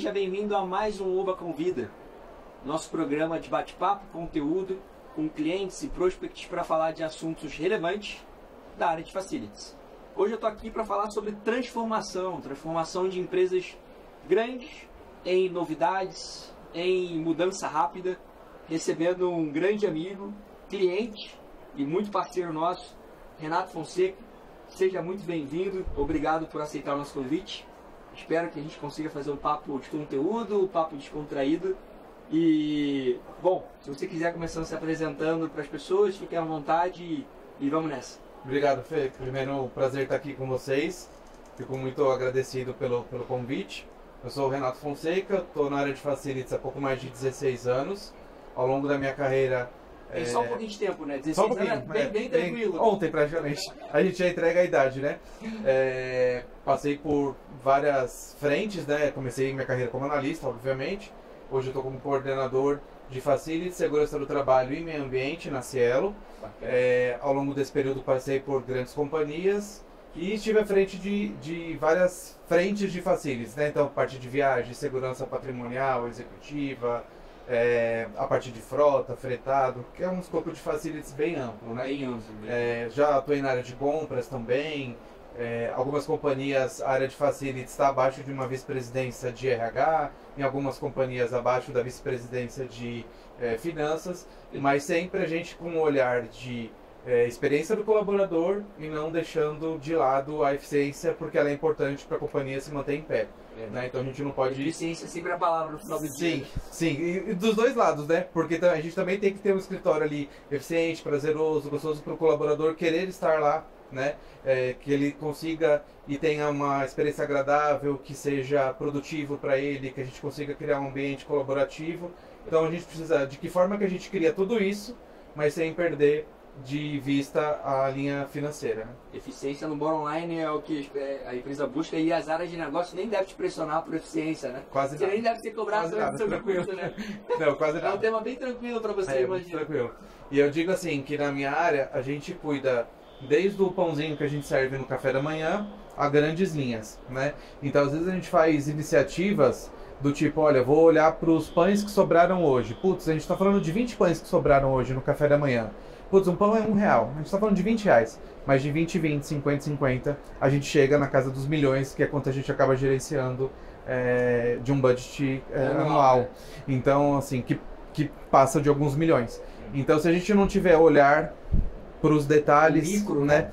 Seja bem-vindo a mais um Oba Convida, nosso programa de bate-papo, conteúdo com clientes e prospects para falar de assuntos relevantes da área de facilities. Hoje eu estou aqui para falar sobre transformação de empresas grandes em novidades, em mudança rápida, recebendo um grande amigo, cliente e muito parceiro nosso, Renato Fonseca. Seja muito bem-vindo, obrigado por aceitar o nosso convite. Espero que a gente consiga fazer um papo de conteúdo, um papo descontraído. E, bom, se você quiser começar se apresentando para as pessoas, fique à vontade e vamos nessa. Obrigado, Fê. Primeiro, um prazer estar aqui com vocês. Fico muito agradecido pelo convite. Eu sou o Renato Fonseca, estou na área de facilities há pouco mais de 16 anos. Ao longo da minha carreira... Tem só um pouquinho de tempo, né? 16 só um pouquinho, anos, bem tranquilo. Ontem, praticamente. A gente já entrega a idade, né? Passei por várias frentes, né? Comecei minha carreira como analista, obviamente. Hoje eu estou como coordenador de Facilities, Segurança do Trabalho e Meio Ambiente na Cielo. Ao longo desse período passei por grandes companhias e estive à frente de várias frentes de Facilities, né? Então, parte de viagem, segurança patrimonial, executiva... a parte de frota, fretado, que é um escopo de facilities bem amplo, né? Bem amplo. Já atuei na área de compras também. Algumas companhias, a área de facilities está abaixo de uma vice-presidência de RH, em algumas companhias abaixo da vice-presidência de finanças, mas sempre a gente com um olhar de experiência do colaborador e não deixando de lado a eficiência, porque ela é importante para a companhia se manter em pé. Né? Então a gente não pode... Eficiência é sempre a palavra no final do dia. Sim, e dos dois lados, né? Porque a gente também tem que ter um escritório ali eficiente, prazeroso, gostoso para o colaborador querer estar lá, né? Que ele consiga e tenha uma experiência agradável, que seja produtivo para ele, que a gente consiga criar um ambiente colaborativo. Então a gente precisa, de que forma que a gente cria tudo isso, mas sem perder de vista a linha financeira. Né? Eficiência no bottom line é o que a empresa busca, e as áreas de negócio nem devem te pressionar por eficiência, né? Quase você nada. nem deve ser cobrado sobre o custo, né? Não, quase nada. É um tema bem tranquilo para você, imagina. Tranquilo. E eu digo assim, que na minha área a gente cuida desde o pãozinho que a gente serve no café da manhã a grandes linhas, né? Então às vezes a gente faz iniciativas do tipo, olha, vou olhar para os pães que sobraram hoje. Putz, a gente está falando de 20 pães que sobraram hoje no café da manhã. Putz, um pão é R$1. A gente está falando de R$20. Mas de 20, 50, a gente chega na casa dos milhões, que é quanto a gente acaba gerenciando de um budget anual. Então, assim, que passa de alguns milhões. Então, se a gente não tiver olhar para os detalhes, micro, né?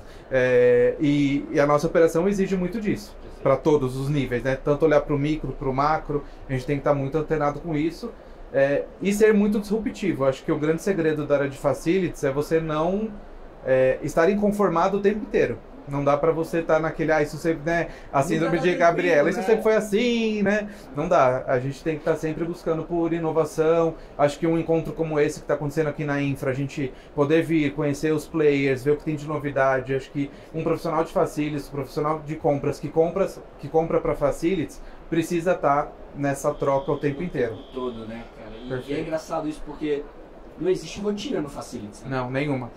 E a nossa operação exige muito disso, para todos os níveis, né? Tanto olhar para o micro, para o macro, a gente tem que estar muito antenado com isso. E ser muito disruptivo. Acho que o grande segredo da área de facilities é você não estar inconformado o tempo inteiro. Não dá pra você estar naquele, isso sempre, né, a síndrome de Gabriela, isso sempre foi assim, né? Não dá. A gente tem que estar sempre buscando por inovação. Acho que um encontro como esse que está acontecendo aqui na Infra, a gente poder vir, conhecer os players, ver o que tem de novidade. Acho que um profissional de facilities, um profissional de compras que compra para facilities, precisa estar nessa troca o tempo inteiro. Todo, né, cara? E é engraçado isso porque não existe rotina no Facilities. Né? Não, nenhuma.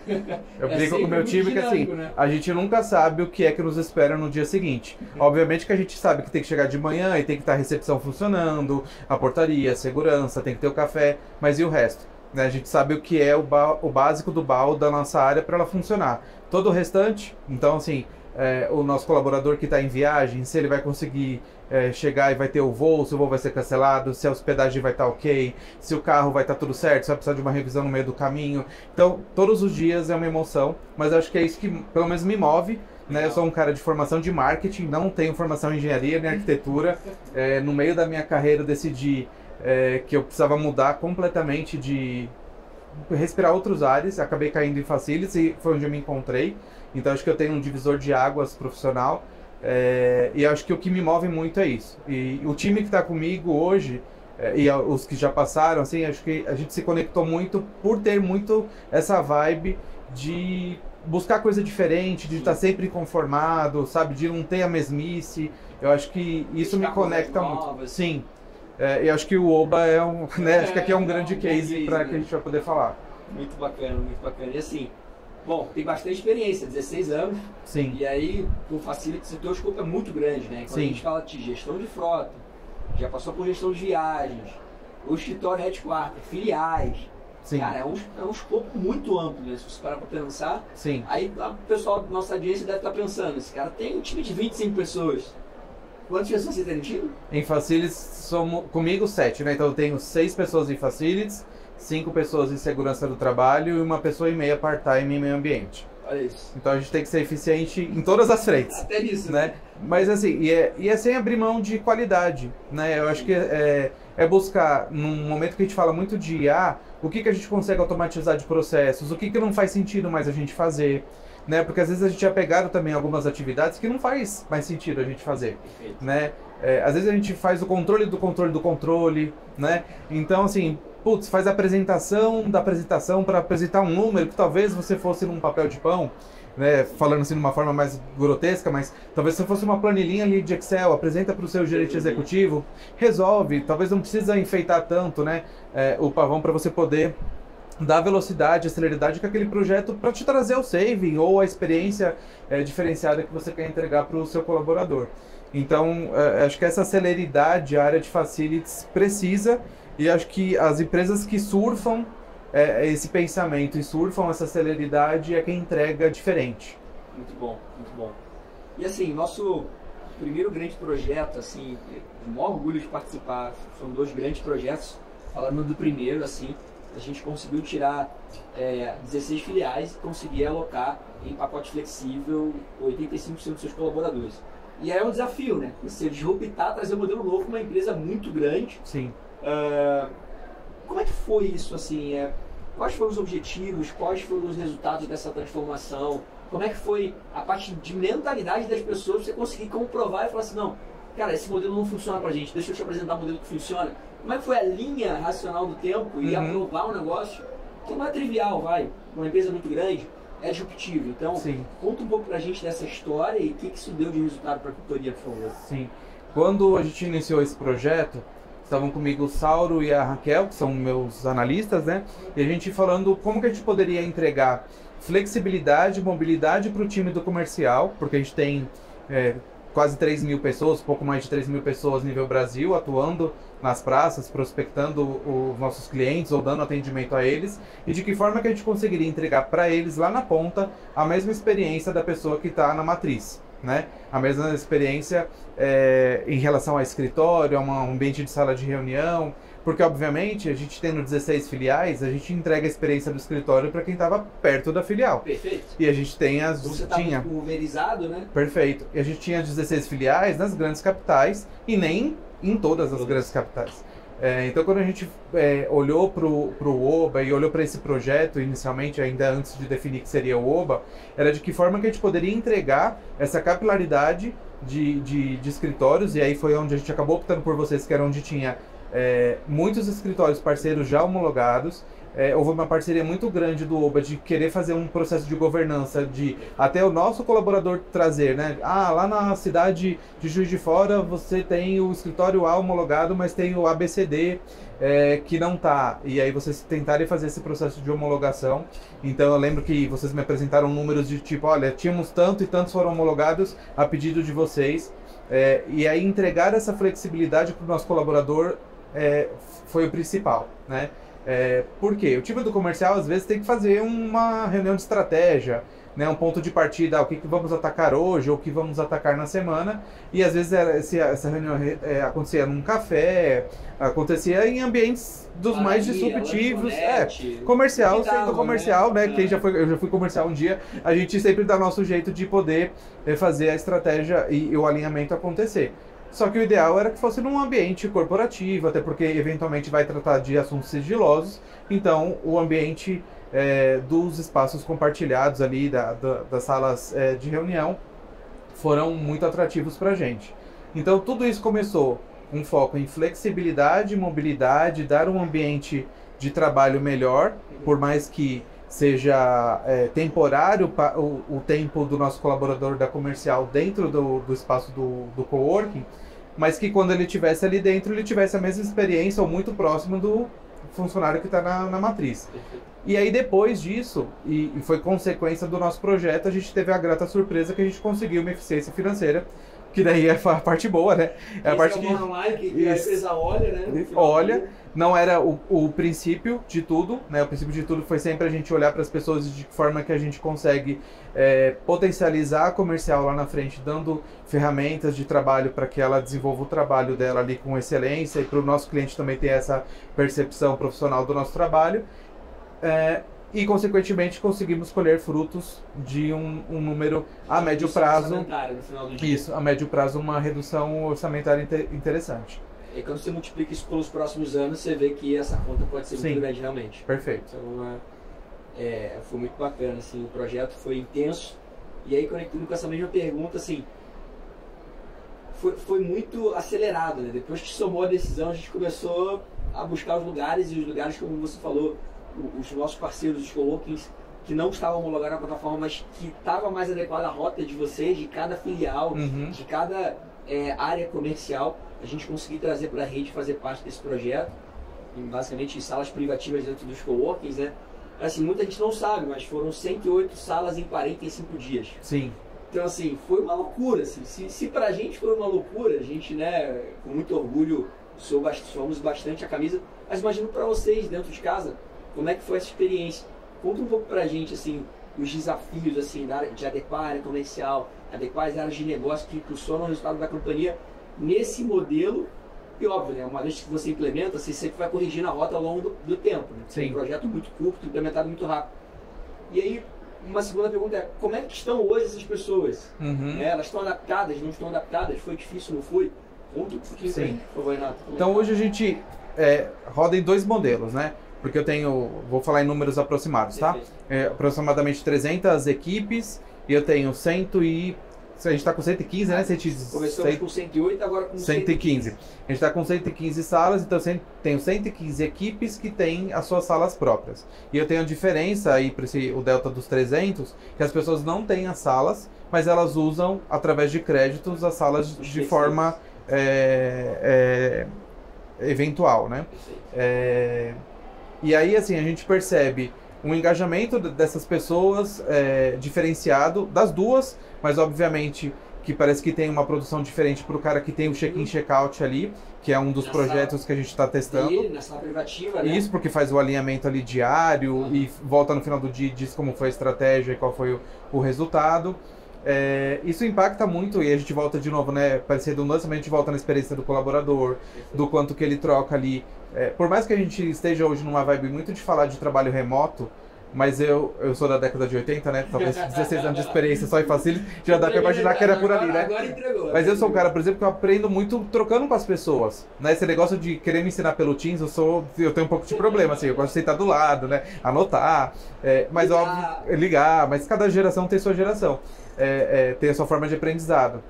Eu brinco com o meu time que assim, né? a gente nunca sabe o que é que nos espera no dia seguinte. Obviamente que a gente sabe que tem que chegar de manhã e tem que estar a recepção funcionando, a portaria, a segurança, tem que ter o café, mas e o resto? Né? A gente sabe o que é o básico do BAU da nossa área para ela funcionar. Todo o restante, então assim, o nosso colaborador que está em viagem, se ele vai conseguir chegar e vai ter o voo, se o voo vai ser cancelado, se a hospedagem vai estar ok, se o carro vai estar tudo certo, se vai precisar de uma revisão no meio do caminho. Então, todos os dias é uma emoção, mas acho que é isso que pelo menos me move. Né? Eu sou um cara de formação de marketing, não tenho formação em engenharia nem arquitetura. No meio da minha carreira eu decidi que eu precisava mudar completamente de respirar outros ares, acabei caindo em facilities e foi onde eu me encontrei. Então acho que eu tenho um divisor de águas profissional e acho que o que me move muito é isso. E o time que está comigo hoje e os que já passaram, assim, acho que a gente se conectou muito por ter muito essa vibe de buscar coisa diferente, de estar sempre inconformado, sabe, de não ter a mesmice. Eu acho que isso me conecta muito. Sim. E acho que o Oba é um, né, acho que aqui é um grande case para que a gente vai poder falar. Muito bacana, muito bacana. E assim, bom, tem bastante experiência, 16 anos. Sim. E aí, o Facilities, o teu escopo é muito grande, né? Quando a gente fala de gestão de frota, já passou por gestão de viagens, o escritório headquarter, filiais. Sim. Cara, é um escopo muito amplo, né? Se você parar para pensar. Sim. Aí o pessoal da nossa audiência deve estar pensando, esse cara tem um time de 25 pessoas. Quantas pessoas você tem no time? Em Facilities, somos comigo 7, né? Então eu tenho 6 pessoas em Facilities, 5 pessoas em segurança do trabalho e 1,5 part-time em meio ambiente. Olha isso. Então a gente tem que ser eficiente em todas as frentes. Até nisso, né? Mas assim, e é sem abrir mão de qualidade, né? Eu acho que é buscar, num momento que a gente fala muito de IA, o que a gente consegue automatizar de processos, o que não faz sentido mais a gente fazer, né? Porque às vezes a gente é pegado também algumas atividades que não faz mais sentido a gente fazer, né? Às vezes a gente faz o controle do controle do controle, né? Então, assim, putz, faz a apresentação da apresentação para apresentar um número que talvez você fosse num papel de pão, né? Falando assim de uma forma mais grotesca, mas talvez se fosse uma planilhinha ali de Excel, apresenta para o seu gerente executivo, resolve, talvez não precisa enfeitar tanto, né? O pavão para você poder dar velocidade, celeridade com aquele projeto para te trazer o saving ou a experiência diferenciada que você quer entregar para o seu colaborador. Então, acho que essa celeridade a área de Facilities precisa, e acho que as empresas que surfam esse pensamento e surfam essa celeridade é quem entrega diferente. Muito bom, muito bom. E assim, nosso primeiro grande projeto, assim, com o maior orgulho de participar, são 2 grandes projetos. Falando do primeiro, assim, a gente conseguiu tirar 16 filiais e conseguir alocar em pacote flexível 85% dos seus colaboradores. E aí é um desafio, né? Você disruptar, trazer um modelo novo para uma empresa muito grande. Sim. Como é que foi isso, assim? Quais foram os objetivos? Quais foram os resultados dessa transformação? Como é que foi a parte de mentalidade das pessoas, você conseguir comprovar e falar assim, não, cara, esse modelo não funciona pra gente, deixa eu te apresentar um modelo que funciona. Como é que foi a linha racional do tempo e aprovar um negócio que não é trivial, uma empresa muito grande, é disruptivo. Então, Sim. Conta um pouco pra gente dessa história e o que isso deu de resultado pra consultoria, por favor. Sim. Quando a gente iniciou esse projeto, estavam comigo o Sauro e a Raquel, que são meus analistas, né? E a gente falando como que a gente poderia entregar flexibilidade, mobilidade para o time do comercial, porque a gente tem quase 3.000 pessoas, pouco mais de 3.000 pessoas nível Brasil, atuando nas praças, prospectando os nossos clientes ou dando atendimento a eles, e de que forma que a gente conseguiria entregar para eles lá na ponta a mesma experiência da pessoa que está na matriz, né? A mesma experiência em relação a escritório, a um ambiente de sala de reunião, porque obviamente a gente tendo 16 filiais, a gente entrega a experiência do escritório para quem estava perto da filial. Perfeito. E a gente tem Você está muito pulverizado, né? Perfeito. E a gente tinha 16 filiais nas grandes capitais e nem em todas as grandes capitais. Então, quando a gente olhou para o Oba e olhou para esse projeto, inicialmente, ainda antes de definir que seria o Oba, era de que forma que a gente poderia entregar essa capilaridade de escritórios, e aí foi onde a gente acabou optando por vocês, que era onde tinha muitos escritórios parceiros já homologados. Houve uma parceria muito grande do Oba de querer fazer um processo de governança, de até o nosso colaborador trazer, né? Lá na cidade de Juiz de Fora você tem o escritório A homologado, mas tem o ABCD que não tá. E aí vocês tentarem fazer esse processo de homologação. Então eu lembro que vocês me apresentaram números de tipo, olha, tínhamos tanto e tantos foram homologados a pedido de vocês. E aí entregar essa flexibilidade para o nosso colaborador foi o principal, né? Por quê? O time do comercial às vezes tem que fazer uma reunião de estratégia, né? Um ponto de partida, o que vamos atacar hoje ou o que vamos atacar na semana, e às vezes essa reunião acontecia num café, acontecia em ambientes dos mais disruptivos, comercial, sendo comercial, né? Quem eu já fui comercial um dia, a gente sempre dá nosso jeito de poder fazer a estratégia e o alinhamento acontecer. Só que o ideal era que fosse num ambiente corporativo, até porque eventualmente vai tratar de assuntos sigilosos. Então, o ambiente dos espaços compartilhados ali, das salas de reunião, foram muito atrativos para a gente. Então, tudo isso começou com um foco em flexibilidade, mobilidade, dar um ambiente de trabalho melhor, por mais que seja temporário o tempo do nosso colaborador da comercial dentro do espaço do coworking, mas que quando ele estivesse ali dentro, ele tivesse a mesma experiência ou muito próximo do funcionário que está na matriz. E aí depois disso, e foi consequência do nosso projeto, a gente teve a grata surpresa que a gente conseguiu uma eficiência financeira, que daí é a parte boa, né? É a parte é que... o online, que a empresa olha, né? Olha, não era o princípio de tudo, né? O princípio de tudo foi sempre a gente olhar para as pessoas de forma que a gente consegue potencializar a comercial lá na frente, dando ferramentas de trabalho para que ela desenvolva o trabalho dela ali com excelência e para o nosso cliente também ter essa percepção profissional do nosso trabalho. E, consequentemente, conseguimos colher frutos de um número a médio prazo. No final do dia. Isso, a médio prazo, uma redução orçamentária interessante. E quando você multiplica isso pelos próximos anos, você vê que essa conta pode ser muito grande realmente. Perfeito. Então, foi muito bacana, assim, o projeto foi intenso. E aí, conectando com essa mesma pergunta, assim, foi muito acelerado, né? Depois que somou a decisão, a gente começou a buscar os lugares, e os lugares, como você falou, os nossos parceiros, os coworkings, que não estavam homologados na plataforma, mas que estava mais adequada à rota de vocês, de cada filial, de cada área comercial, a gente conseguiu trazer para a rede fazer parte desse projeto, e basicamente salas privativas dentro dos coworkings, né? Assim, muita gente não sabe, mas foram 108 salas em 45 dias. Sim. Então, assim, foi uma loucura. Assim. Se pra gente foi uma loucura, a gente, né, com muito orgulho, somos bastante a camisa, mas imagino para vocês, dentro de casa, como é que foi essa experiência? Conta um pouco pra gente, assim, os desafios, assim, de adequar a área comercial, adequar as áreas de negócio que impulsionam o resultado da companhia nesse modelo. E óbvio, né, uma vez que você implementa, você sempre vai corrigindo a rota ao longo do tempo. Né? Sim. É um projeto muito curto, implementado muito rápido. E aí, uma segunda pergunta é, como é que estão hoje essas pessoas? Elas estão adaptadas, não estão adaptadas? Foi difícil, não foi? Conta um pouquinho pra mim, por favor, Renato. Então hoje a gente roda em dois modelos, né? Porque eu tenho, vou falar em números aproximados, tá? Aproximadamente 300 equipes e eu tenho a gente está com 115, né? Começamos com 108, agora com 115. A gente está com 115 salas, então eu tenho 115 equipes que têm as suas salas próprias. E eu tenho a diferença aí para o delta dos 300, que as pessoas não têm as salas, mas elas usam, através de créditos, as salas de forma eventual, né? E aí, assim, a gente percebe um engajamento dessas pessoas diferenciado das duas, mas obviamente que parece que tem uma produção diferente para o cara que tem o check-in, check-out ali, que é um dos projetos que a gente está testando. Na sala privativa, né? Isso, porque faz o alinhamento ali diário e volta no final do dia e diz como foi a estratégia e qual foi o resultado. Isso impacta muito e a gente volta de novo, né? Parece redundância, mas a gente volta na experiência do colaborador, do quanto que ele troca ali. Por mais que a gente esteja hoje numa vibe muito de falar de trabalho remoto, mas eu sou da década de 80, né? Talvez 16 anos de experiência só em Facility, já dá pra imaginar que era por ali, né? Agora entregou. Mas eu sou um cara, por exemplo, que eu aprendo muito trocando com as pessoas, né? Esse negócio de querer me ensinar pelo Teams, eu tenho um pouco de problema, assim, eu gosto de sentar do lado, né? Anotar, mas óbvio, ligar, mas cada geração tem sua geração, tem a sua forma de aprendizado.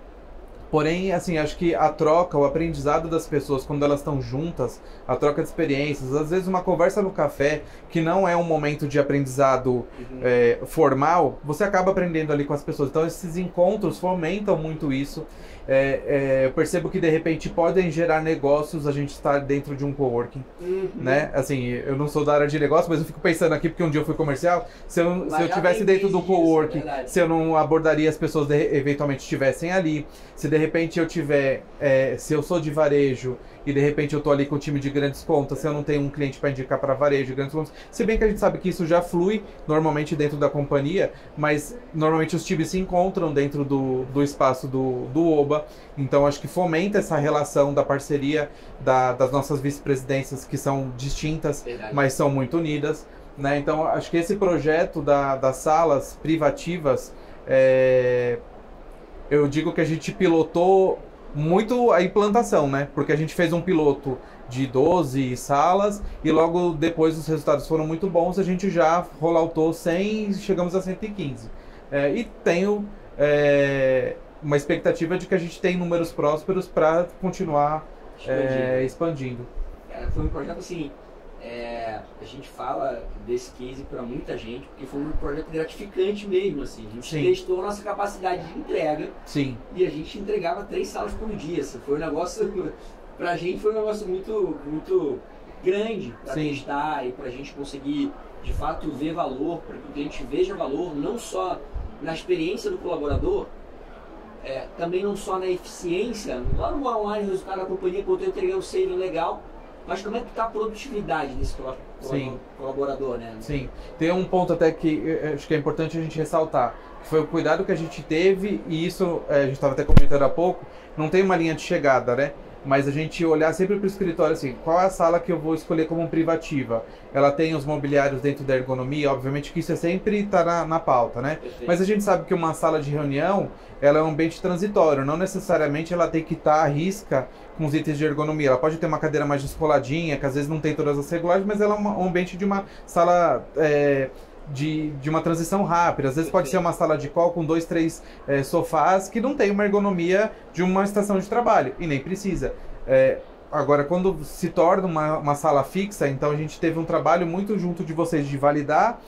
Porém, assim, acho que a troca, o aprendizado das pessoas quando elas estão juntas, a troca de experiências, às vezes uma conversa no café, que não é um momento de aprendizado formal, você acaba aprendendo ali com as pessoas. Então, esses encontros fomentam muito isso. Eu percebo que, de repente, podem gerar negócios a gente estar dentro de um coworking, né? Assim, eu não sou da área de negócio, mas eu fico pensando aqui, porque um dia eu fui comercial, se eu tivesse dentro do coworking, se eu não abordaria as pessoas eventualmente estivessem ali, se de repente eu tiver, se eu sou de varejo e de repente eu tô ali com o time de grandes contas, se eu não tenho um cliente para indicar para varejo, grandes contas, se bem que a gente sabe que isso já flui normalmente dentro da companhia, mas normalmente os times se encontram dentro do espaço do Oba, então acho que fomenta essa relação da parceria das nossas vice-presidências que são distintas, mas são muito unidas, né? Então acho que esse projeto das salas privativas, eu digo que a gente pilotou muito a implantação, né? Porque a gente fez um piloto de 12 salas e logo depois os resultados foram muito bons, a gente já rolloutou 100 e chegamos a 115. E tenho uma expectativa de que a gente tem números prósperos para continuar expandindo. Foi um projeto assim, a gente fala desse case para muita gente, porque foi um projeto gratificante mesmo, assim. A gente testou a nossa capacidade de entrega. Sim. E a gente entregava 3 salas por dia. Assim. Foi um negócio, pra gente foi um negócio muito, muito grande para testar e pra gente conseguir, de fato, ver valor, para que o cliente veja valor, não só na experiência do colaborador, também não só na eficiência, lá no online, o resultado da companhia, quando eu entreguei um save legal, mas como é que está a produtividade desse colaborador, né? Sim, tem um ponto até que acho que é importante a gente ressaltar, que foi o cuidado que a gente teve, e isso a gente estava até comentando há pouco, não tem uma linha de chegada, né? Mas a gente olhar sempre para o escritório assim, qual é a sala que eu vou escolher como privativa? Ela tem os mobiliários dentro da ergonomia, obviamente que isso sempre está na pauta, né? Perfeito. Mas a gente sabe que uma sala de reunião, ela é um ambiente transitório, não necessariamente ela tem que estar à risca com os itens de ergonomia. Ela pode ter uma cadeira mais descoladinha, que às vezes não tem todas as regulagens, mas ela é um ambiente de uma sala... De uma transição rápida. Às vezes pode ser uma sala de call com 2, 3 sofás que não tem uma ergonomia de uma estação de trabalho, e nem precisa. Agora, quando se torna uma sala fixa, então a gente teve um trabalho muito junto de vocês de validar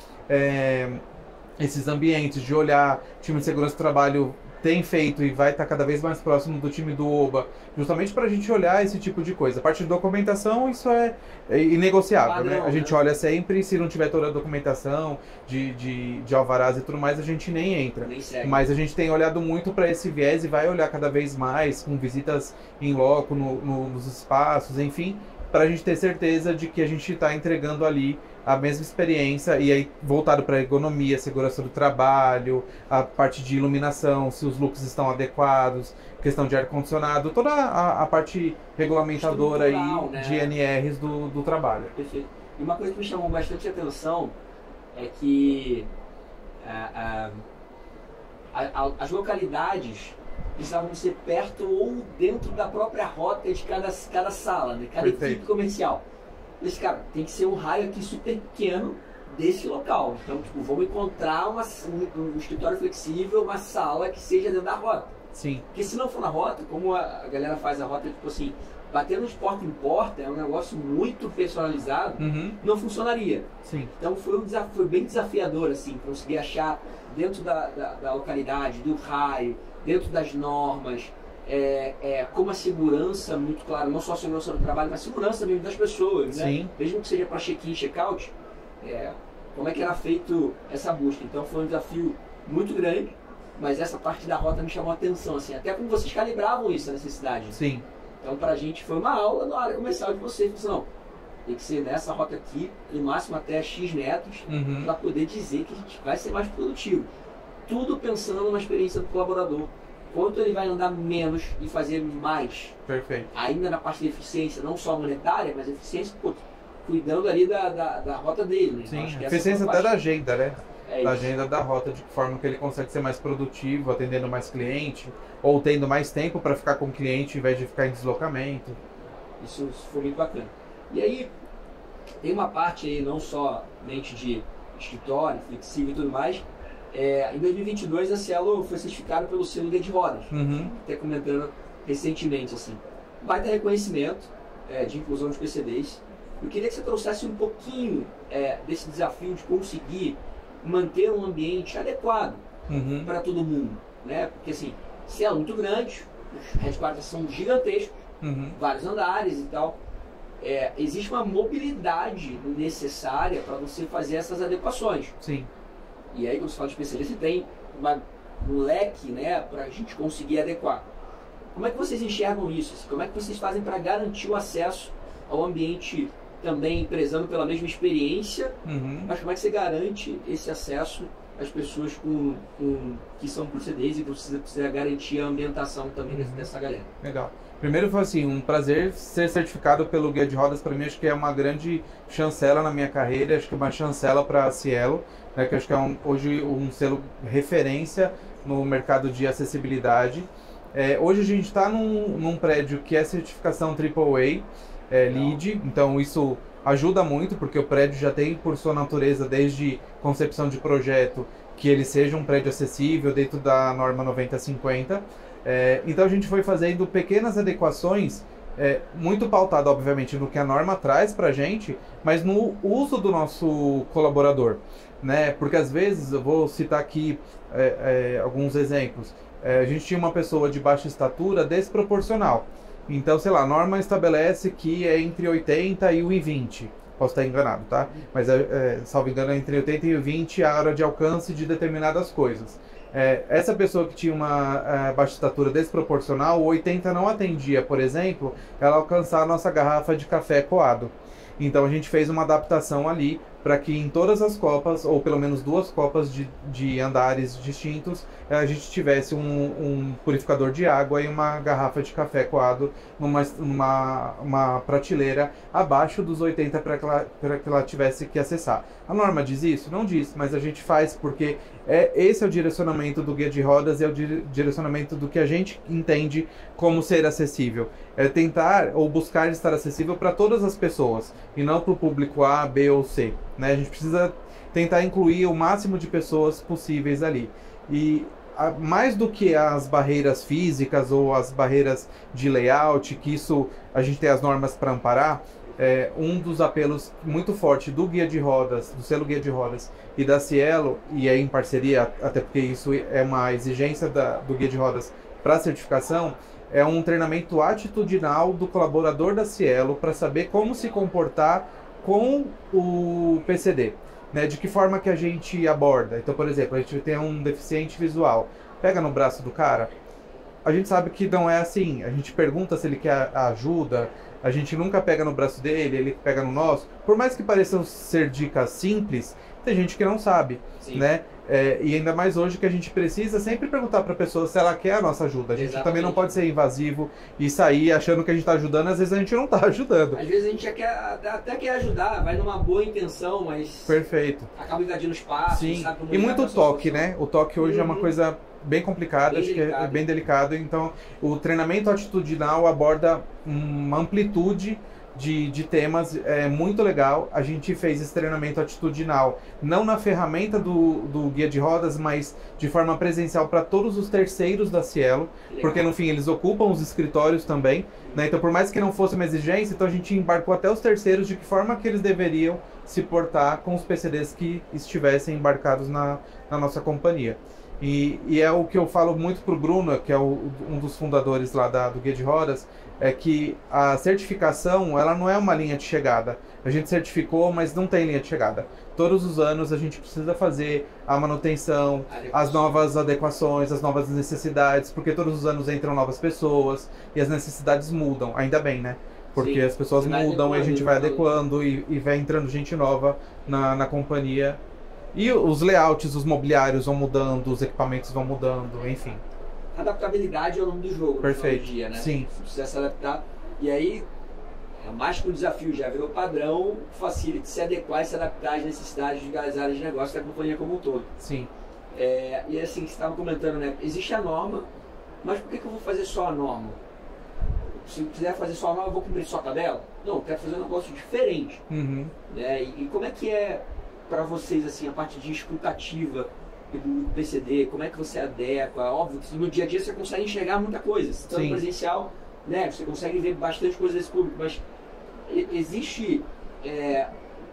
esses ambientes, de olhar, o time de segurança do trabalho tem feito e vai estar cada vez mais próximo do time do OBA, justamente para a gente olhar esse tipo de coisa. A parte de documentação, isso é inegociável, Padrão, né? A gente olha sempre, se não tiver toda a documentação de alvarás e tudo mais, a gente nem entra. Nem segue. Mas a gente tem olhado muito para esse viés e vai olhar cada vez mais, com visitas em loco, nos espaços, enfim, para a gente ter certeza de que a gente está entregando ali a mesma experiência, e aí voltado para a ergonomia, segurança do trabalho, a parte de iluminação, se os looks estão adequados, questão de ar-condicionado, toda a parte regulamentadora aí, né? de NRs do trabalho. Perfeito. E uma coisa que me chamou bastante atenção é que as localidades precisavam ser perto ou dentro da própria rota de cada sala, de cada Perfeito. equipe comercial. Esse cara tem que ser um raio aqui super pequeno desse local. Então, tipo, vamos encontrar um escritório flexível, uma sala que seja dentro da rota. Sim. Porque se não for na rota, como a galera faz a rota, tipo assim, batendo de porta em porta, é um negócio muito personalizado, não funcionaria. Sim. Então foi bem desafiador, assim, conseguir achar dentro da localidade, do raio, dentro das normas, com uma segurança muito clara, não só a segurança do trabalho, mas a segurança mesmo das pessoas, né? Sim. Mesmo que seja para check-in, check-out, como é que era feito essa busca. Então foi um desafio muito grande, mas essa parte da rota me chamou a atenção, assim, até como vocês calibravam isso, a necessidade. Sim. Então pra gente foi uma aula na área comercial de vocês, não, tem que ser nessa rota aqui, no máximo até X metros, para poder dizer que a gente vai ser mais produtivo. Tudo pensando na experiência do colaborador. Quanto ele vai andar menos e fazer mais. Perfeito. Ainda na parte de eficiência, não só monetária, mas eficiência, cuidando ali da rota dele. Né? Sim, acho que eficiência até da agenda, né? Da isso. agenda da rota, de que forma que ele consegue ser mais produtivo, atendendo mais cliente, ou tendo mais tempo para ficar com o cliente, ao invés de ficar em deslocamento. Isso foi muito bacana. E aí, tem uma parte aí, não somente de escritório, flexível e tudo mais. Em 2022 a Cielo foi certificada pelo selo Guia de Rodas, até comentando recentemente, assim. Vai ter reconhecimento de inclusão dos PCDs. Eu queria que você trouxesse um pouquinho desse desafio de conseguir manter um ambiente adequado para todo mundo, né? Porque assim, Cielo é muito grande, os headquarters são gigantescos, vários andares e tal. Existe uma mobilidade necessária para você fazer essas adequações. Sim. E aí, quando você fala de especialista, tem um leque, né, para a gente conseguir adequar. Como é que vocês enxergam isso? Como é que vocês fazem para garantir o acesso ao ambiente também prezando pela mesma experiência? Mas como é que você garante esse acesso às pessoas que são PCDs e precisa garantir a ambientação também dessa galera? Legal. Primeiro foi assim, um prazer ser certificado pelo Guia de Rodas. Para mim, acho que é uma grande chancela na minha carreira, acho que é uma chancela para a Cielo, né, que acho que é hoje um selo referência no mercado de acessibilidade. Hoje a gente está num prédio que é certificação AAA, LEED, então isso ajuda muito, porque o prédio já tem por sua natureza, desde concepção de projeto, que ele seja um prédio acessível dentro da norma 9050. Então a gente foi fazendo pequenas adequações, muito pautado obviamente no que a norma traz para a gente, mas no uso do nosso colaborador, né? Porque às vezes, eu vou citar aqui alguns exemplos, a gente tinha uma pessoa de baixa estatura desproporcional, então sei lá, a norma estabelece que é entre 80 e 1,20, posso estar enganado, tá? Mas salvo engano é entre 80 e 1,20 a área de alcance de determinadas coisas. Essa pessoa que tinha uma baixa estatura desproporcional, o 80 não atendia, por exemplo, ela alcançar a nossa garrafa de café coado. Então a gente fez uma adaptação ali para que em todas as copas, ou pelo menos 2 copas de andares distintos, a gente tivesse um purificador de água e uma garrafa de café coado numa prateleira abaixo dos 80 para que ela tivesse que acessar. A norma diz isso? Não diz, mas a gente faz porque esse é o direcionamento do guia de rodas e é o direcionamento do que a gente entende como ser acessível. É tentar ou buscar estar acessível para todas as pessoas e não para o público A, B ou C. Né? A gente precisa tentar incluir o máximo de pessoas possíveis ali. E mais do que as barreiras físicas ou as barreiras de layout, que isso a gente tem as normas para amparar, um dos apelos muito forte do guia de rodas, do selo guia de rodas e da Cielo, e é em parceria, até porque isso é uma exigência do guia de rodas para certificação, é um treinamento atitudinal do colaborador da Cielo para saber como se comportar com o PCD, né? De que forma que a gente aborda. Então, por exemplo, a gente tem um deficiente visual, pega no braço do cara, a gente sabe que não é assim, a gente pergunta se ele quer ajuda, a gente nunca pega no braço dele, ele pega no nosso. Por mais que pareçam ser dicas simples, tem gente que não sabe, Sim. né? E ainda mais hoje que a gente precisa sempre perguntar para a pessoa se ela quer a nossa ajuda. A gente Exatamente. Também não pode ser invasivo e sair achando que a gente está ajudando, às vezes a gente não está ajudando. Às vezes a gente até quer ajudar, vai numa boa intenção, mas Perfeito. Acaba invadindo espaço. Sim. Sabe, e muito toque, né? O toque hoje é uma coisa bem complicada, acho que é bem delicado. Então, o treinamento atitudinal aborda uma amplitude de temas, é muito legal. A gente fez esse treinamento atitudinal não na ferramenta do guia de rodas, mas de forma presencial para todos os terceiros da Cielo, porque no fim eles ocupam os escritórios também, né? Então por mais que não fosse uma exigência, então a gente embarcou até os terceiros de que forma que eles deveriam se portar com os PCDs que estivessem embarcados na nossa companhia. E é o que eu falo muito para o Bruno, que é um dos fundadores lá do Guia de Rodas, é que a certificação, ela não é uma linha de chegada. A gente certificou, mas não tem linha de chegada. Todos os anos a gente precisa fazer a manutenção, as novas adequações, as novas necessidades, porque todos os anos entram novas pessoas e as necessidades mudam, ainda bem, né? Porque Sim, as pessoas mudam e a gente vai adequando e vai entrando gente nova na companhia. E os layouts, os mobiliários vão mudando, os equipamentos vão mudando, enfim. Adaptabilidade é o nome do jogo. Perfeito. No dia, né? Sim. Você precisa se adaptar. E aí, mais que um desafio, já virou padrão, facilita se adequar e se adaptar às necessidades das áreas de negócio da companhia como um todo. Sim. E assim, você estava comentando, né? Existe a norma, mas por que eu vou fazer só a norma? Se eu quiser fazer só a norma, eu vou cumprir só a tabela? Não, eu quero fazer um negócio diferente. Uhum. Né? E como é que é para vocês, assim, a parte de escutativa do PCD, como é que você adequa? Óbvio que no dia a dia você consegue enxergar muita coisa, estando presencial, né? Você consegue ver bastante coisa desse público, mas existe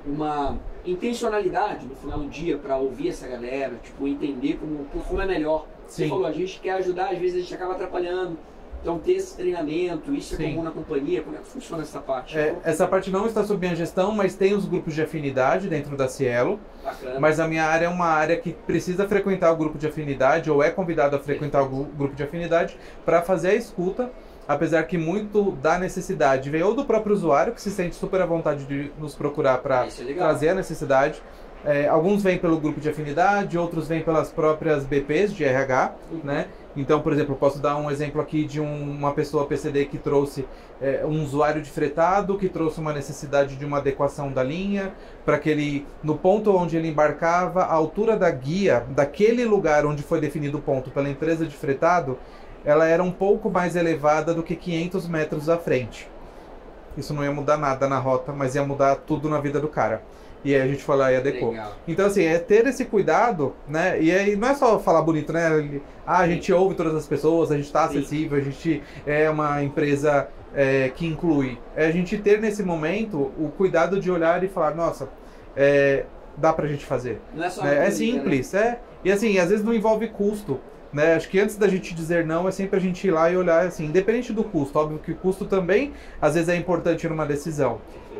uma intencionalidade no final do dia para ouvir essa galera, tipo, entender como é melhor. Sim. Você falou, a gente quer ajudar, às vezes a gente acaba atrapalhando. Então ter esse treinamento, isso Sim. é comum na companhia, como é que funciona essa parte? Essa parte não está sob minha gestão, mas tem os grupos de afinidade dentro da Cielo. Bacana. Mas a minha área é uma área que precisa frequentar o grupo de afinidade, ou é convidado a frequentar o grupo de afinidade para fazer a escuta, apesar que muito da necessidade vem ou do próprio usuário, que se sente super à vontade de nos procurar para trazer a necessidade. Alguns vêm pelo grupo de afinidade, outros vêm pelas próprias BPs de RH, né? Então, por exemplo, eu posso dar um exemplo aqui de uma pessoa PCD que trouxe um usuário de fretado, que trouxe uma necessidade de uma adequação da linha, para que ele, no ponto onde ele embarcava, a altura da guia, daquele lugar onde foi definido o ponto pela empresa de fretado, ela era um pouco mais elevada do que 500 metros à frente. Isso não ia mudar nada na rota, mas ia mudar tudo na vida do cara. E aí a gente foi lá e adequou. Legal. Então, assim, ter esse cuidado, né? E aí não é só falar bonito, né? A gente ouve todas as pessoas, a gente está acessível, a gente é uma empresa que inclui. É a gente ter nesse momento o cuidado de olhar e falar, nossa, dá pra gente fazer. Não é só simples, né? E assim, às vezes não envolve custo. Né? Acho que antes da gente dizer não, é sempre a gente ir lá e olhar assim, independente do custo. Óbvio que o custo também, às vezes, é importante numa decisão.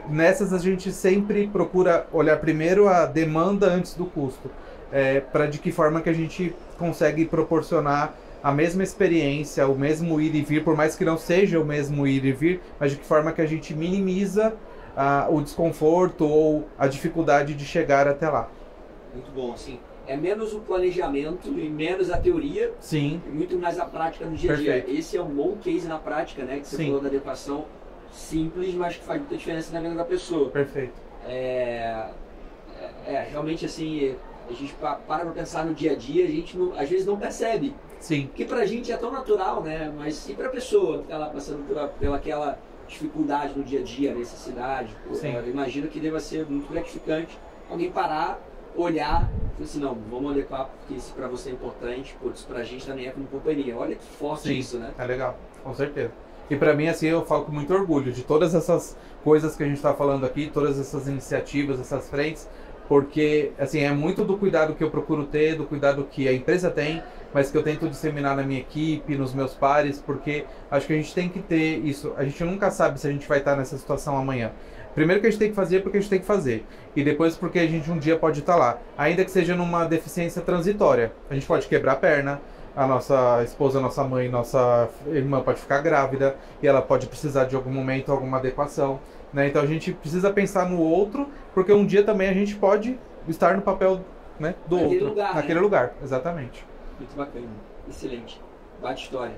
Nessas a gente sempre procura olhar primeiro a demanda antes do custo. para de que forma que a gente consegue proporcionar a mesma experiência, o mesmo ir e vir, por mais que não seja o mesmo ir e vir, mas de que forma que a gente minimiza o desconforto ou a dificuldade de chegar até lá. Muito bom, assim. É menos o planejamento e menos a teoria. Sim. E muito mais a prática no dia a dia. Perfeito. Esse é um bom case na prática, né? Que você falou da adequação simples, mas que faz muita diferença na vida da pessoa. Perfeito. Realmente assim, a gente para pra pensar no dia a dia, a gente não, às vezes não percebe. Sim. Que pra gente é tão natural, né? Mas e pra pessoa que tá lá passando pela aquela dificuldade no dia a dia, necessidade, eu imagino que deva ser muito gratificante alguém parar, olhar e falar assim, não, vamos adequar porque isso pra você é importante, isso pra gente também é como companhia. Olha que forte isso, né? É legal, com certeza. E pra mim, assim, eu falo com muito orgulho de todas essas coisas que a gente tá falando aqui, todas essas iniciativas, essas frentes, porque, assim, é muito do cuidado que eu procuro ter, do cuidado que a empresa tem, mas que eu tento disseminar na minha equipe, nos meus pares, porque acho que a gente tem que ter isso. A gente nunca sabe se a gente vai estar nessa situação amanhã. Primeiro que a gente tem que fazer porque a gente tem que fazer. E depois porque a gente um dia pode estar lá. Ainda que seja numa deficiência transitória. A gente pode quebrar a perna, a nossa esposa, nossa mãe, nossa irmã pode ficar grávida e ela pode precisar de algum momento, alguma adequação. Né? Então a gente precisa pensar no outro, porque um dia também a gente pode estar no papel, né, do outro. Lugar, naquele lugar, exatamente. Muito bacana, excelente, bate história.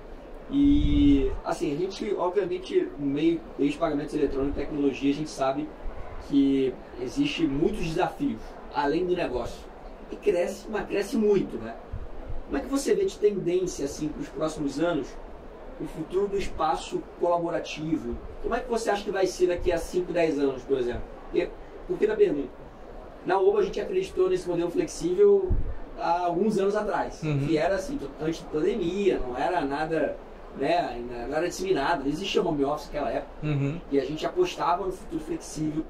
E assim, a gente obviamente no meio de pagamentos eletrônicos e tecnologia, a gente sabe que existe muitos desafios além do negócio e cresce, mas cresce muito, né? Como é que você vê de tendência assim para os próximos anos o futuro do espaço colaborativo? Como é que você acha que vai ser daqui a 5, 10 anos, por exemplo? Porque na pergunta, na Oba a gente acreditou nesse modelo flexível há alguns anos atrás, que era assim, antes da pandemia, não era nada, né, não era disseminado, não existia home office naquela época, e a gente apostava no futuro flexível,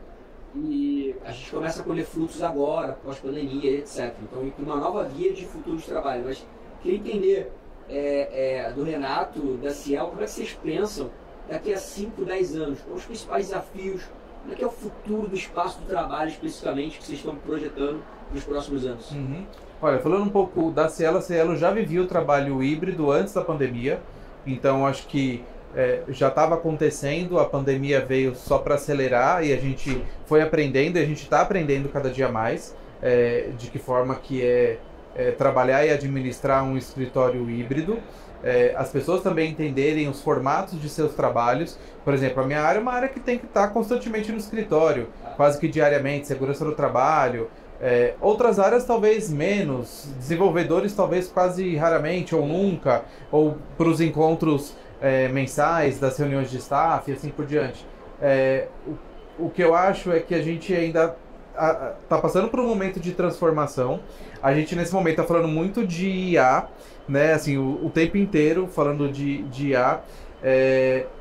e a gente começa a colher frutos agora, pós-pandemia, etc. Então, uma nova via de futuro de trabalho. Mas queria entender do Renato, da Ciel, como é que vocês pensam daqui a 5, 10 anos? Quais os principais desafios? Como é que é o futuro do espaço do trabalho, especificamente, que vocês estão projetando nos próximos anos? Olha, falando um pouco da Cielo, a Cielo já vivia o trabalho híbrido antes da pandemia, então acho que já estava acontecendo, a pandemia veio só para acelerar e a gente foi aprendendo, e a gente está aprendendo cada dia mais de que forma que trabalhar e administrar um escritório híbrido. As pessoas também entenderem os formatos de seus trabalhos. Por exemplo, a minha área é uma área que tem que estar constantemente no escritório, quase que diariamente, segurança do trabalho. Outras áreas talvez menos, desenvolvedores talvez quase raramente ou nunca, ou para os encontros mensais das reuniões de staff e assim por diante. O que eu acho é que a gente ainda está passando por um momento de transformação. A gente nesse momento está falando muito de IA, né? Assim, o tempo inteiro falando de IA.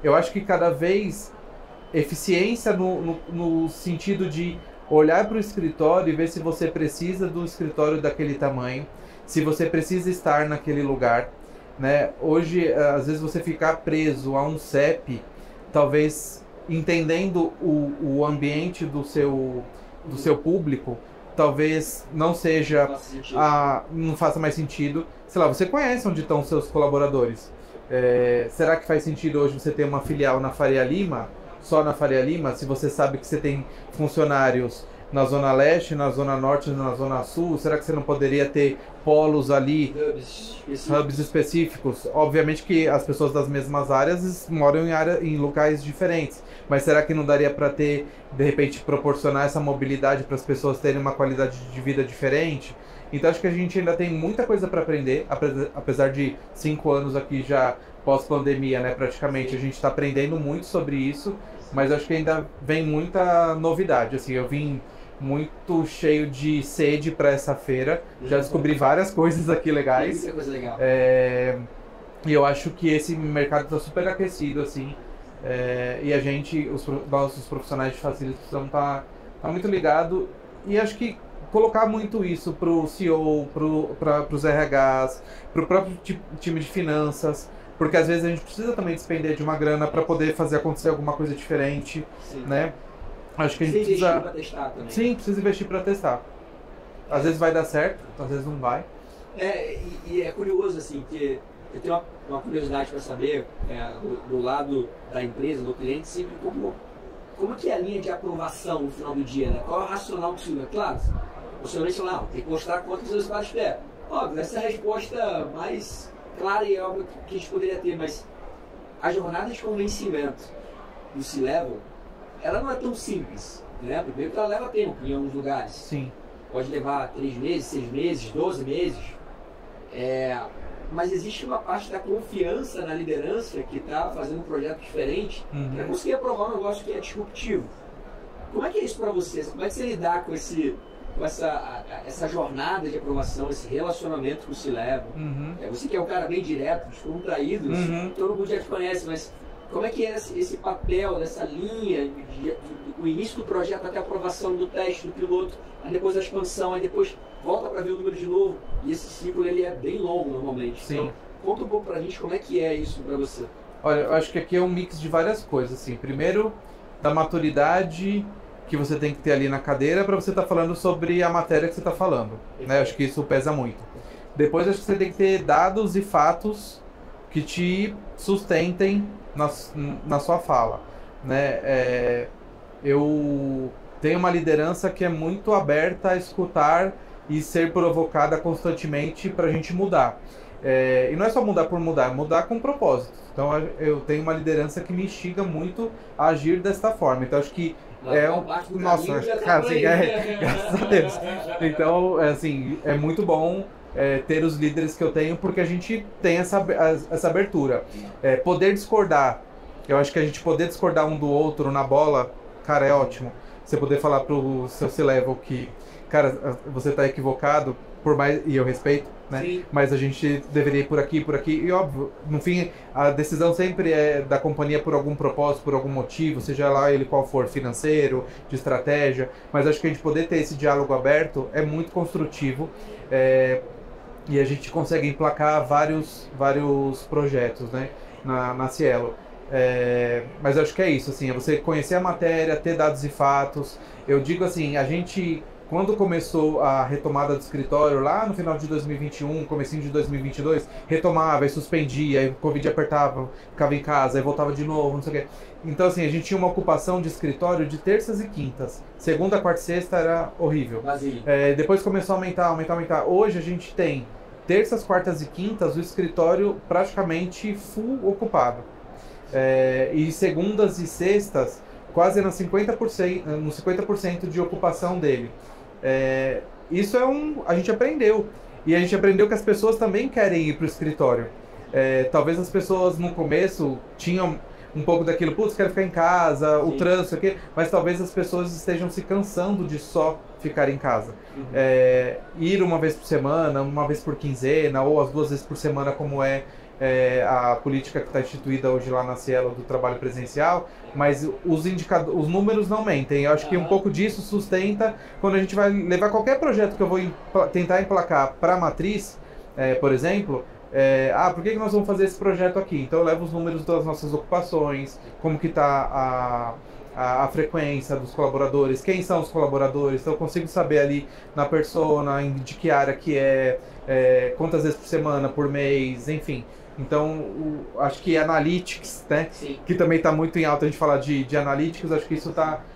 Eu acho que cada vez eficiência no sentido de olhar para o escritório e ver se você precisa do escritório daquele tamanho, se você precisa estar naquele lugar, né? Hoje, às vezes você ficar preso a um CEP, talvez entendendo o ambiente do seu público, talvez não seja não faça mais sentido. Sei lá, você conhece onde estão os seus colaboradores. Será que faz sentido hoje você ter uma filial na Faria Lima? Só na Faria Lima, se você sabe que você tem funcionários na Zona Leste, na Zona Norte, na Zona Sul, será que você não poderia ter polos ali, hubs específicos? Obviamente que as pessoas das mesmas áreas moram em locais diferentes, mas será que não daria para ter, de repente, proporcionar essa mobilidade para as pessoas terem uma qualidade de vida diferente? Então acho que a gente ainda tem muita coisa para aprender, apesar de 5 anos aqui já pós-pandemia, né, praticamente, a gente está aprendendo muito sobre isso, mas acho que ainda vem muita novidade. Assim, eu vim muito cheio de sede para essa feira, já descobri várias coisas aqui legais. Muita coisa legal. E eu acho que esse mercado está super aquecido, assim, e a gente, os nossos profissionais de facility, precisamos estar muito ligado, e acho que colocar muito isso para o CEO, para os RHs, para o próprio time de finanças, porque às vezes a gente precisa também despender de uma grana para poder fazer acontecer alguma coisa diferente, né? Acho que a gente precisa investir para testar também. Sim, precisa investir para testar. Às vezes vai dar certo, às vezes não vai. E é curioso, assim, que eu tenho uma curiosidade para saber, do lado da empresa, do cliente, sempre como que é a linha de aprovação no final do dia, né? Qual é o racional possível? Claro, o senhor disse lá, tem que mostrar quantos resultados quer. Óbvio, essa é a resposta mais clara e óbvia que a gente poderia ter, mas a jornada de convencimento do C-Level, ela não é tão simples, né? Primeiro que ela leva tempo em alguns lugares. Sim. Pode levar 3 meses, 6 meses, 12 meses. Mas existe uma parte da confiança na liderança que está fazendo um projeto diferente para conseguir aprovar um negócio que é disruptivo. Como é que é isso para você? Como é que você lidar com essa jornada de aprovação, esse relacionamento com o C-Level? Você que é um cara bem direto, descontraído, todo mundo já te conhece, mas como é que é esse papel, dessa linha, do início do projeto até a aprovação do teste, do piloto, aí depois a expansão, aí depois volta para ver o número de novo, e esse ciclo ele é bem longo normalmente. Sim. Então, conta um pouco pra gente como é que é isso para você. Olha, eu acho que aqui é um mix de várias coisas, assim. Primeiro, da maturidade que você tem que ter ali na cadeira para você estar falando sobre a matéria que você está falando, né? Acho que isso pesa muito. Depois, acho que você tem que ter dados e fatos que te sustentem na sua fala, né? Eu tenho uma liderança que é muito aberta a escutar e ser provocada constantemente para a gente mudar. E não é só mudar por mudar, é mudar com propósito. Então eu tenho uma liderança que me instiga muito a agir desta forma. Então acho que nossa, cara, assim, graças a Deus. Então, assim, é muito bom ter os líderes que eu tenho, porque a gente tem essa abertura. Poder discordar, eu acho que a gente poder discordar um do outro na bola, cara, é ótimo. Você poder falar pro seu C-Level que, cara, você tá equivocado, por mais, e eu respeito, né? Sim. Mas a gente deveria ir por aqui, e óbvio, no fim, a decisão sempre é da companhia por algum propósito, por algum motivo, seja lá ele qual for, financeiro, de estratégia, mas acho que a gente poder ter esse diálogo aberto é muito construtivo, e a gente consegue emplacar vários projetos, né, na Cielo. Mas eu acho que é isso, assim, é você conhecer a matéria, ter dados e fatos. Eu digo assim, a gente, quando começou a retomada do escritório, lá no final de 2021, comecinho de 2022, retomava e suspendia, aí o Covid apertava, ficava em casa, aí voltava de novo, não sei o quê. Então, assim, a gente tinha uma ocupação de escritório de terças e quintas. Segunda, quarta e sexta era horrível. Depois começou a aumentar. Hoje a gente tem terças, quartas e quintas, o escritório praticamente full ocupado. E segundas e sextas, quase nos 50% de ocupação dele. Isso a gente aprendeu. E a gente aprendeu que as pessoas também querem ir para o escritório. Talvez as pessoas no começo tinham um pouco daquilo, putz, quero ficar em casa, o trânsito aqui, mas talvez as pessoas estejam se cansando de só ficar em casa. Ir uma vez por semana, uma vez por quinzena, ou as 2 vezes por semana, como a política que está instituída hoje lá na Cielo do trabalho presencial, mas os números não mentem. Eu acho que um pouco disso sustenta quando a gente vai levar qualquer projeto que eu vou tentar emplacar para a matriz, por exemplo. Por que nós vamos fazer esse projeto aqui? Então eu levo os números das nossas ocupações, como que está a frequência dos colaboradores, quem são os colaboradores, então eu consigo saber ali na persona, de que área que quantas vezes por semana, por mês, enfim. Então, acho que Analytics, né? Sim. Que também está muito em alta a gente falar de Analytics, acho que isso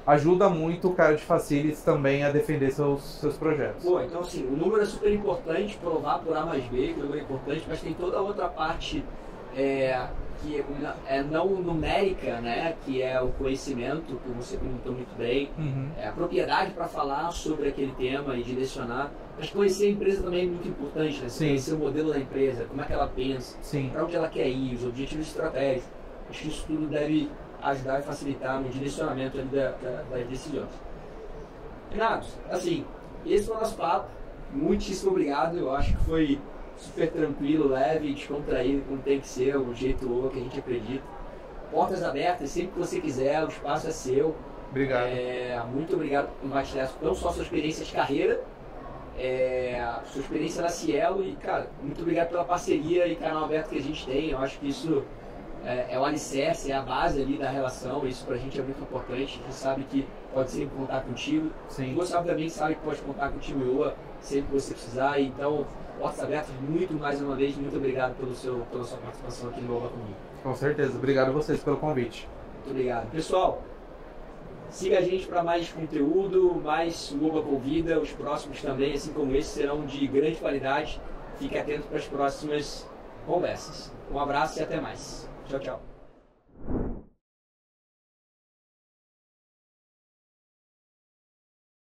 ajuda muito o cara de Facilities também a defender seus projetos. Então assim, o número é super importante, provar por A mais B, que o número é importante, mas tem toda a outra parte que é não numérica, né? Que é o conhecimento, que você perguntou muito bem, a propriedade para falar sobre aquele tema e direcionar. Mas conhecer a empresa também é muito importante, né? Conhecer o modelo da empresa, como é que ela pensa, para onde ela quer ir, os objetivos estratégicos. Acho que isso tudo deve ajudar e facilitar no direcionamento ali das decisões. Renato, assim, esse foi o nosso papo. Muitíssimo obrigado. Eu acho que foi super tranquilo, leve, descontraído, como tem que ser, o jeito louco que a gente acredita. Portas abertas, sempre que você quiser, o espaço é seu. Obrigado. Muito obrigado por compartilhar não só a sua experiência de carreira, sua experiência na Cielo e, cara, muito obrigado pela parceria e canal aberto que a gente tem. Eu acho que isso é o alicerce, é a base ali da relação, isso pra gente é muito importante, a gente sabe que pode sempre contar contigo. Sim. O Gustavo também sabe que pode contar contigo e Oa sempre que você precisar, então portas abertas, mais uma vez, muito obrigado pela sua participação aqui no Oba comigo. Com certeza, obrigado a vocês pelo convite. Muito obrigado. Pessoal, siga a gente para mais conteúdo, mais o Oba Convida, os próximos também, assim como esse, serão de grande qualidade. Fique atento para as próximas conversas. Um abraço e até mais. Tchau, tchau.